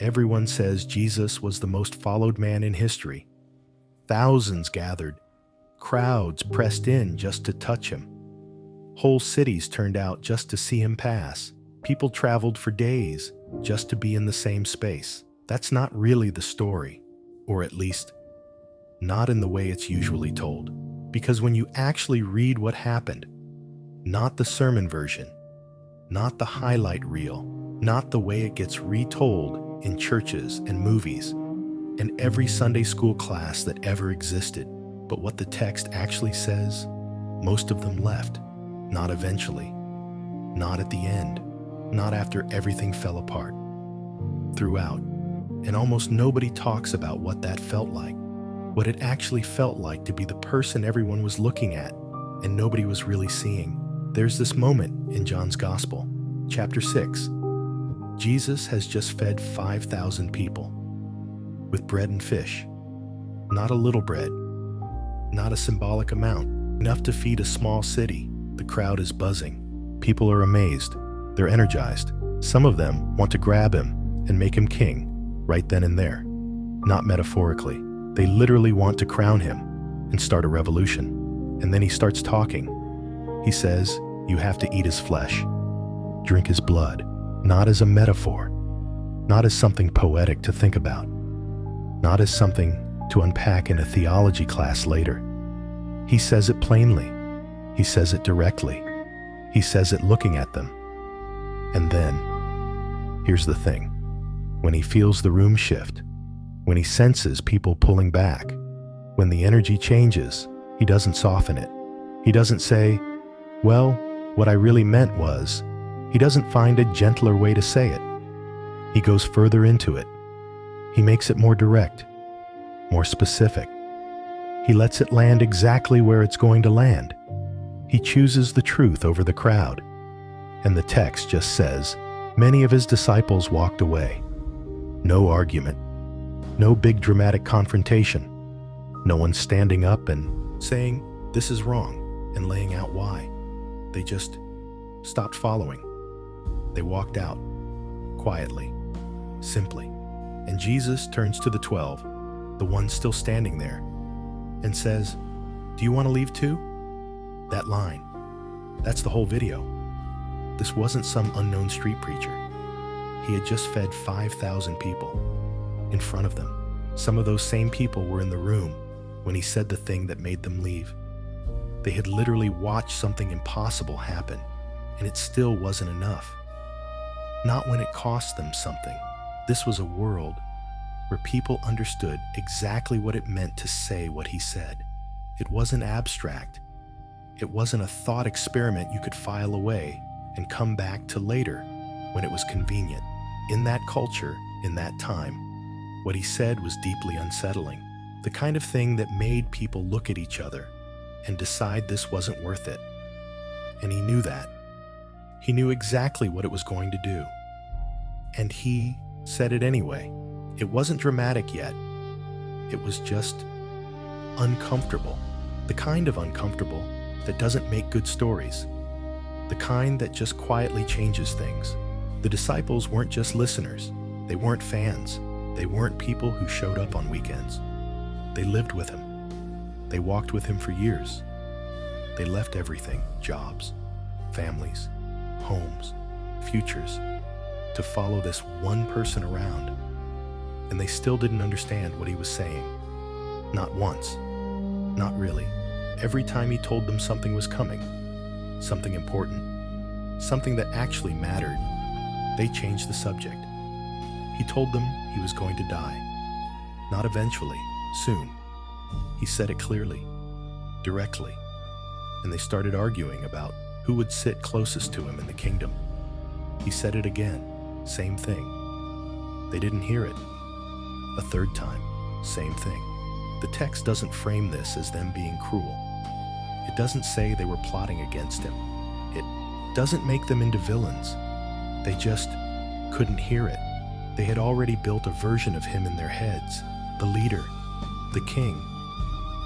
Everyone says Jesus was the most followed man in history. Thousands gathered. Crowds pressed in just to touch him. Whole cities turned out just to see him pass. People traveled for days just to be in the same space. That's not really the story, or at least, not in the way it's usually told. Because when you actually read what happened, not the sermon version, not the highlight reel, not the way it gets retold in churches and movies and every Sunday school class that ever existed, but what the text actually says, most of them left. Not eventually, not at the end, not after everything fell apart. Throughout, and almost nobody talks about what that felt like, what it actually felt like to be the person everyone was looking at and nobody was really seeing. There's this moment in John's Gospel, chapter 6. Jesus has just fed 5,000 people with bread and fish. Not a little bread, not a symbolic amount, enough to feed a small city. The crowd is buzzing. People are amazed. They're energized. Some of them want to grab him and make him king right then and there. Not metaphorically. They literally want to crown him and start a revolution. And then he starts talking. He says, you have to eat his flesh, drink his blood, not as a metaphor, not as something poetic to think about, not as something to unpack in a theology class later. He says it plainly. He says it directly. He says it looking at them. And then, here's the thing. When he feels the room shift, when he senses people pulling back, when the energy changes, he doesn't soften it. He doesn't say, well, what I really meant was, he doesn't find a gentler way to say it. He goes further into it. He makes it more direct, more specific. He lets it land exactly where it's going to land. He chooses the truth over the crowd. And the text just says, many of his disciples walked away. No argument. No big dramatic confrontation. No one standing up and saying, this is wrong, and laying out why. They just stopped following. They walked out, quietly, simply. And Jesus turns to the 12, the ones still standing there, and says, do you want to leave too? That line, that's the whole video. This wasn't some unknown street preacher. He had just fed 5,000 people in front of them. Some of those same people were in the room when he said the thing that made them leave. They had literally watched something impossible happen, and it still wasn't enough. Not when it cost them something. This was a world where people understood exactly what it meant to say what he said. It wasn't abstract. It wasn't a thought experiment you could file away and come back to later when it was convenient. In that culture, in that time, what he said was deeply unsettling. The kind of thing that made people look at each other and decide this wasn't worth it. And he knew that. He knew exactly what it was going to do. And he said it anyway. It wasn't dramatic yet. It was just uncomfortable. The kind of uncomfortable that doesn't make good stories. The kind that just quietly changes things. The disciples weren't just listeners. They weren't fans. They weren't people who showed up on weekends. They lived with him. They walked with him for years. They left everything, jobs, families, homes, futures, to follow this one person around. And they still didn't understand what he was saying. Not once. Not really. Every time he told them something was coming, something important, something that actually mattered, they changed the subject. He told them he was going to die. Not eventually, soon. He said it clearly, directly, and they started arguing about who would sit closest to him in the kingdom. He said it again, same thing. They didn't hear it. A third time, same thing. The text doesn't frame this as them being cruel. It doesn't say they were plotting against him. It doesn't make them into villains. They just couldn't hear it. They had already built a version of him in their heads. The leader, the king,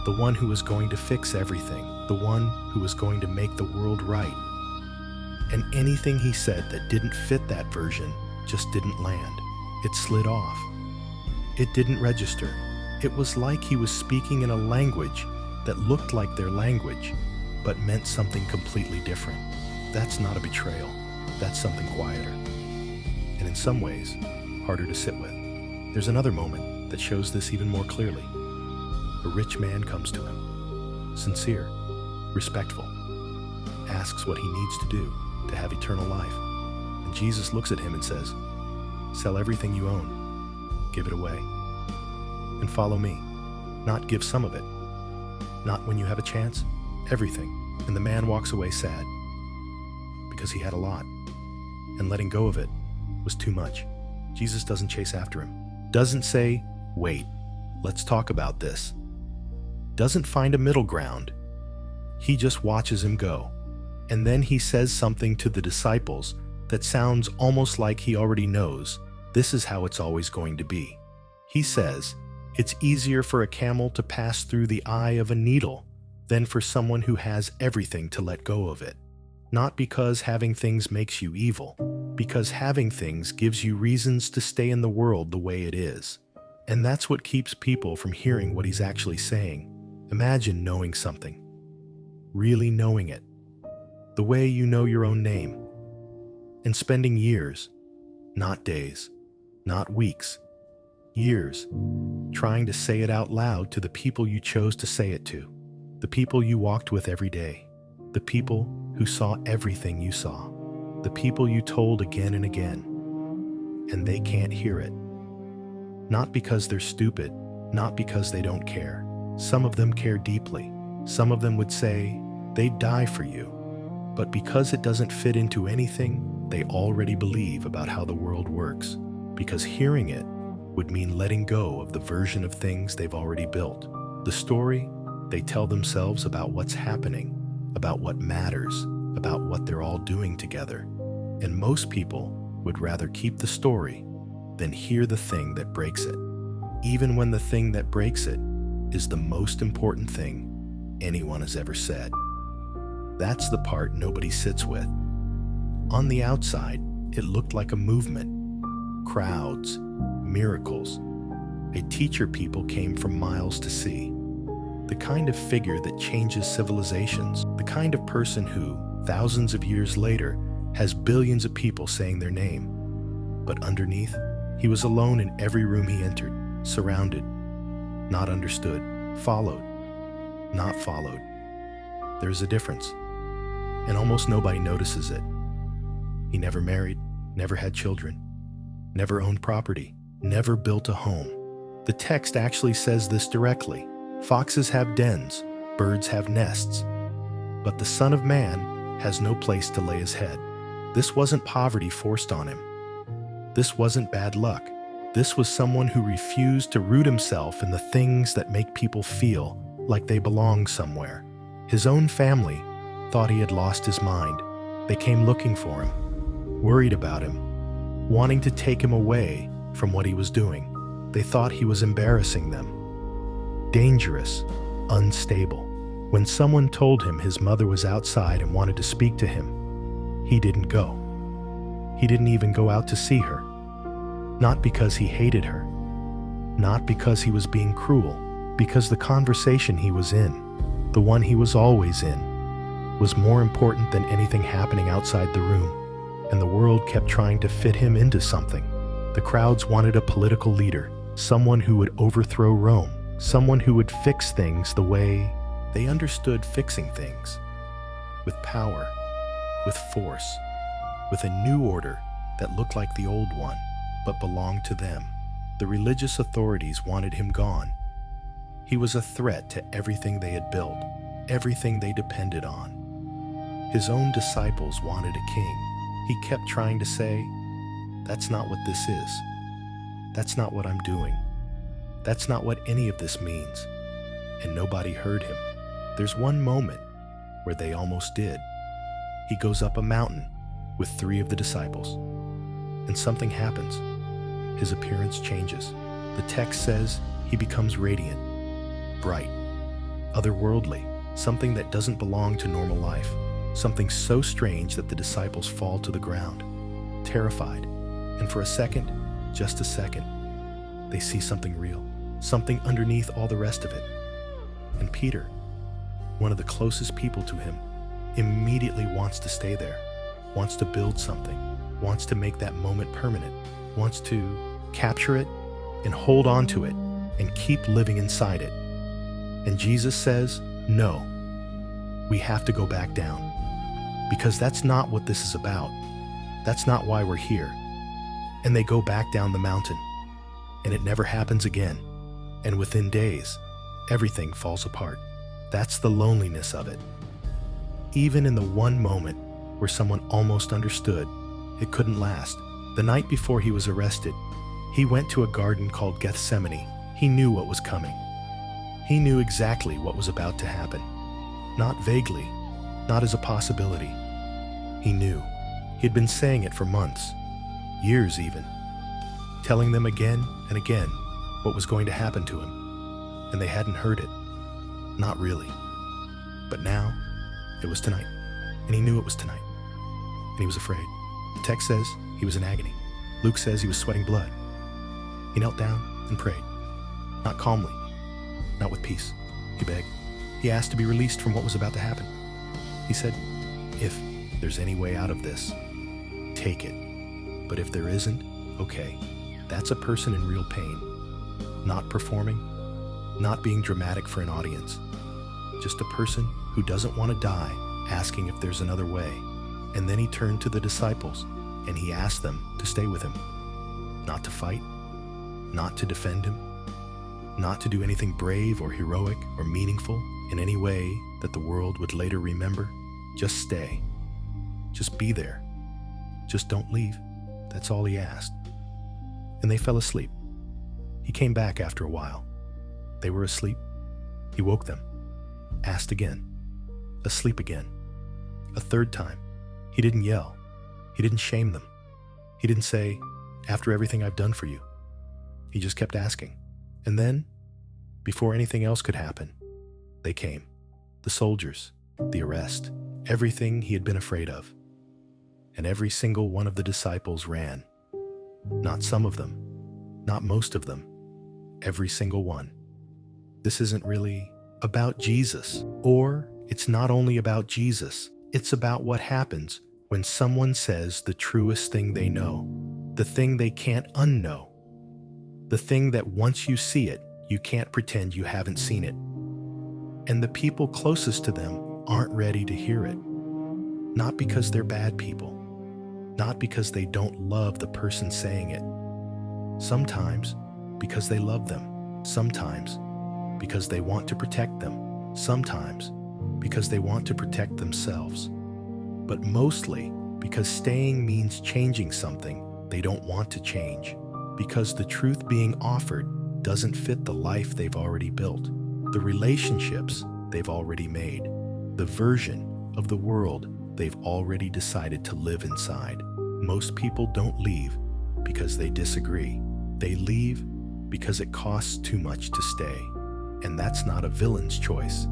the one who was going to fix everything, the one who was going to make the world right. And anything he said that didn't fit that version just didn't land. It slid off. It didn't register. It was like he was speaking in a language that looked like their language, but meant something completely different. That's not a betrayal. That's something quieter. And in some ways, harder to sit with. There's another moment that shows this even more clearly. A rich man comes to him, sincere, respectful, asks what he needs to do to have eternal life. And Jesus looks at him and says, "Sell everything you own, give it away, and follow me." Not give some of it, not when you have a chance, everything. And the man walks away sad because he had a lot, and letting go of it was too much. Jesus doesn't chase after him, doesn't say, "Wait, let's talk about this," doesn't find a middle ground. He just watches him go. And then he says something to the disciples that sounds almost like he already knows this is how it's always going to be. He says, "It's easier for a camel to pass through the eye of a needle than for someone who has everything to let go of it." Not because having things makes you evil, because having things gives you reasons to stay in the world the way it is. And that's what keeps people from hearing what he's actually saying. Imagine knowing something, really knowing it, the way you know your own name, and spending years, not days, not weeks, years, trying to say it out loud to the people you chose to say it to, the people you walked with every day, the people who saw everything you saw, the people you told again and again, and they can't hear it. Not because they're stupid, not because they don't care. Some of them care deeply. Some of them would say they'd die for you. But because it doesn't fit into anything they already believe about how the world works, because hearing it would mean letting go of the version of things they've already built, the story they tell themselves about what's happening, about what matters, about what they're all doing together. And most people would rather keep the story than hear the thing that breaks it, even when the thing that breaks it is the most important thing anyone has ever said. That's the part nobody sits with. On the outside, it looked like a movement, crowds, miracles, a teacher people came from miles to see, the kind of figure that changes civilizations, the kind of person who, thousands of years later, has billions of people saying their name. But underneath, he was alone in every room he entered, surrounded, not understood, followed, not followed. There's a difference, and almost nobody notices it. He never married, never had children, never owned property, never built a home. The text actually says this directly. Foxes have dens, birds have nests, but the Son of Man has no place to lay his head. This wasn't poverty forced on him. This wasn't bad luck. This was someone who refused to root himself in the things that make people feel like they belong somewhere. His own family thought he had lost his mind. They came looking for him, worried about him, wanting to take him away from what he was doing. They thought he was embarrassing them. Dangerous, unstable. When someone told him his mother was outside and wanted to speak to him, he didn't go. He didn't even go out to see her. Not because he hated her, not because he was being cruel, because the conversation he was in, the one he was always in, was more important than anything happening outside the room, and the world kept trying to fit him into something. The crowds wanted a political leader, someone who would overthrow Rome, someone who would fix things the way they understood fixing things, with power, with force, with a new order that looked like the old one, but belonged to them. The religious authorities wanted him gone. He was a threat to everything they had built, everything they depended on. His own disciples wanted a king. He kept trying to say, "That's not what this is. That's not what I'm doing. That's not what any of this means." And nobody heard him. There's one moment where they almost did. He goes up a mountain with 3 of the disciples, and something happens. His appearance changes. The text says he becomes radiant, bright, otherworldly, something that doesn't belong to normal life, something so strange that the disciples fall to the ground, terrified, and for a second, just a second, they see something real, something underneath all the rest of it. And Peter, one of the closest people to him, immediately wants to stay there, wants to build something, wants to make that moment permanent, wants to capture it and hold on to it and keep living inside it. And Jesus says, no, we have to go back down, because that's not what this is about. That's not why we're here. And they go back down the mountain, and it never happens again. And within days, everything falls apart. That's the loneliness of it. Even in the one moment where someone almost understood, it couldn't last. The night before he was arrested, he went to a garden called Gethsemane. He knew what was coming. He knew exactly what was about to happen. Not vaguely, not as a possibility. He knew. He had been saying it for months, years even, telling them again and again what was going to happen to him, and they hadn't heard it. Not really. But now, it was tonight, and he knew it was tonight, and he was afraid. The text says he was in agony. Luke says he was sweating blood. He knelt down and prayed, not calmly, not with peace. He begged. He asked to be released from what was about to happen. He said, if there's any way out of this, take it. But if there isn't, okay. That's a person in real pain, not performing, not being dramatic for an audience. Just a person who doesn't want to die, asking if there's another way. And then he turned to the disciples, and he asked them to stay with him, not to fight, not to defend him, not to do anything brave or heroic or meaningful in any way that the world would later remember. Just stay. Just be there. Just don't leave. That's all he asked. And they fell asleep. He came back after a while. They were asleep. He woke them, asked again, asleep again, a third time. He didn't yell. He didn't shame them. He didn't say, after everything I've done for you. He just kept asking. And then, before anything else could happen, they came. The soldiers, the arrest, everything he had been afraid of. And every single one of the disciples ran. Not some of them, not most of them, every single one. This isn't really about Jesus, or it's not only about Jesus, it's about what happens when someone says the truest thing they know, the thing they can't unknow, the thing that once you see it, you can't pretend you haven't seen it. And the people closest to them aren't ready to hear it. Not because they're bad people, not because they don't love the person saying it. Sometimes because they love them, sometimes because they want to protect them, sometimes because they want to protect themselves. But mostly because staying means changing something they don't want to change, because the truth being offered doesn't fit the life they've already built, the relationships they've already made, the version of the world they've already decided to live inside. Most people don't leave because they disagree. They leave because it costs too much to stay. And that's not a villain's choice.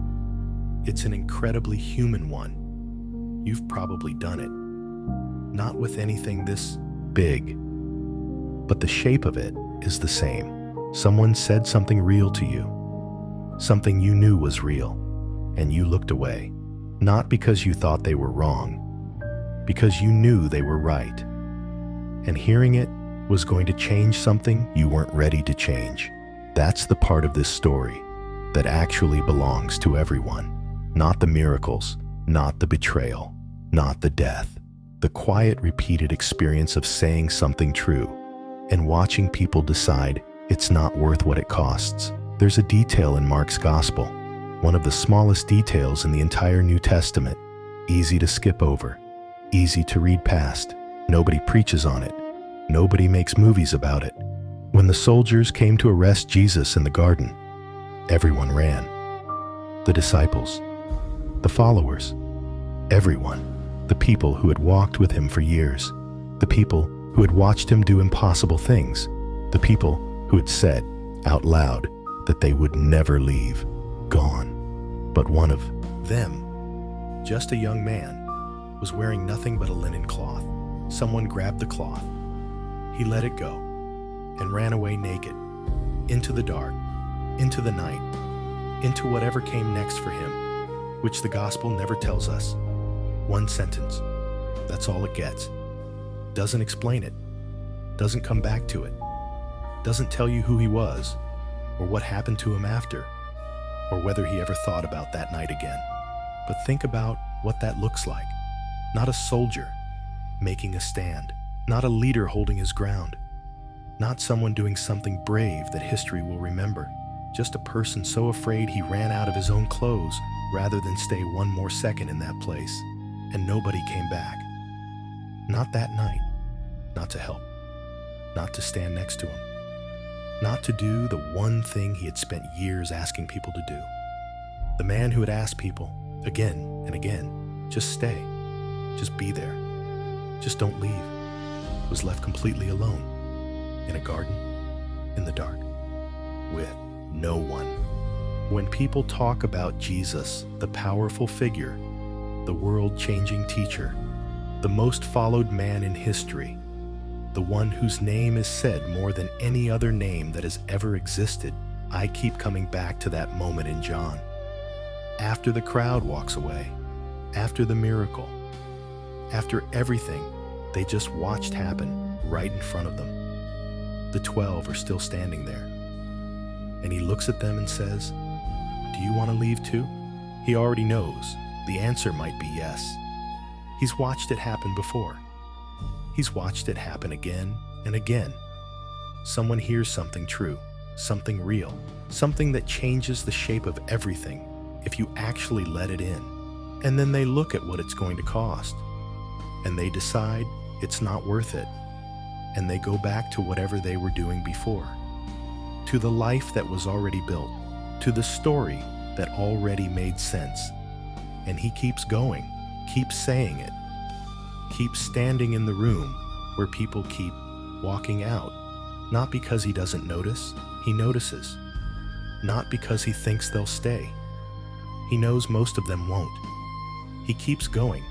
It's an incredibly human one. You've probably done it. Not with anything this big, but the shape of it is the same. Someone said something real to you, something you knew was real, and you looked away. Not because you thought they were wrong, because you knew they were right. And hearing it was going to change something you weren't ready to change. That's the part of this story that actually belongs to everyone. Not the miracles, not the betrayal, not the death. The quiet, repeated experience of saying something true and watching people decide it's not worth what it costs. There's a detail in Mark's gospel, one of the smallest details in the entire New Testament, easy to skip over, easy to read past. Nobody preaches on it. Nobody makes movies about it. When the soldiers came to arrest Jesus in the garden, everyone ran. The disciples, the followers, everyone. The people who had walked with him for years, the people who had watched him do impossible things, the people who had said out loud that they would never leave, gone. But one of them, just a young man, was wearing nothing but a linen cloth. Someone grabbed the cloth. He let it go, and ran away naked, into the dark, into the night, into whatever came next for him, which the gospel never tells us. One sentence. That's all it gets. Doesn't explain it. Doesn't come back to it. Doesn't tell you who he was, or what happened to him after, or whether he ever thought about that night again. But think about what that looks like. Not a soldier making a stand, not a leader holding his ground, not someone doing something brave that history will remember, just a person so afraid he ran out of his own clothes rather than stay one more second in that place, and nobody came back. Not that night, not to help, not to stand next to him, not to do the one thing he had spent years asking people to do. The man who had asked people again and again, just stay, just be there, just don't leave, was left completely alone, in a garden, in the dark, with no one. When people talk about Jesus, the powerful figure, the world-changing teacher, the most followed man in history, the one whose name is said more than any other name that has ever existed, I keep coming back to that moment in John. After the crowd walks away, after the miracle, after everything they just watched happen right in front of them, the 12 are still standing there. And he looks at them and says, "Do you want to leave too?" He already knows. The answer might be yes. He's watched it happen before. He's watched it happen again and again. Someone hears something true, something real, something that changes the shape of everything if you actually let it in. And then they look at what it's going to cost, and they decide it's not worth it. And they go back to whatever they were doing before, to the life that was already built, to the story that already made sense. And he keeps going, keeps saying it, keeps standing in the room where people keep walking out, not because he doesn't notice, he notices. Not because he thinks they'll stay. He knows most of them won't. He keeps going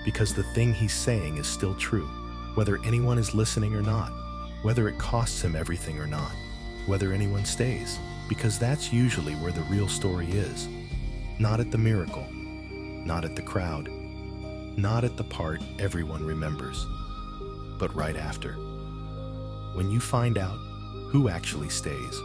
because the thing he's saying is still true, whether anyone is listening or not, whether it costs him everything or not, whether anyone stays, because that's usually where the real story is. Not at the miracle, not at the crowd, not at the part everyone remembers, but right after. When you find out who actually stays,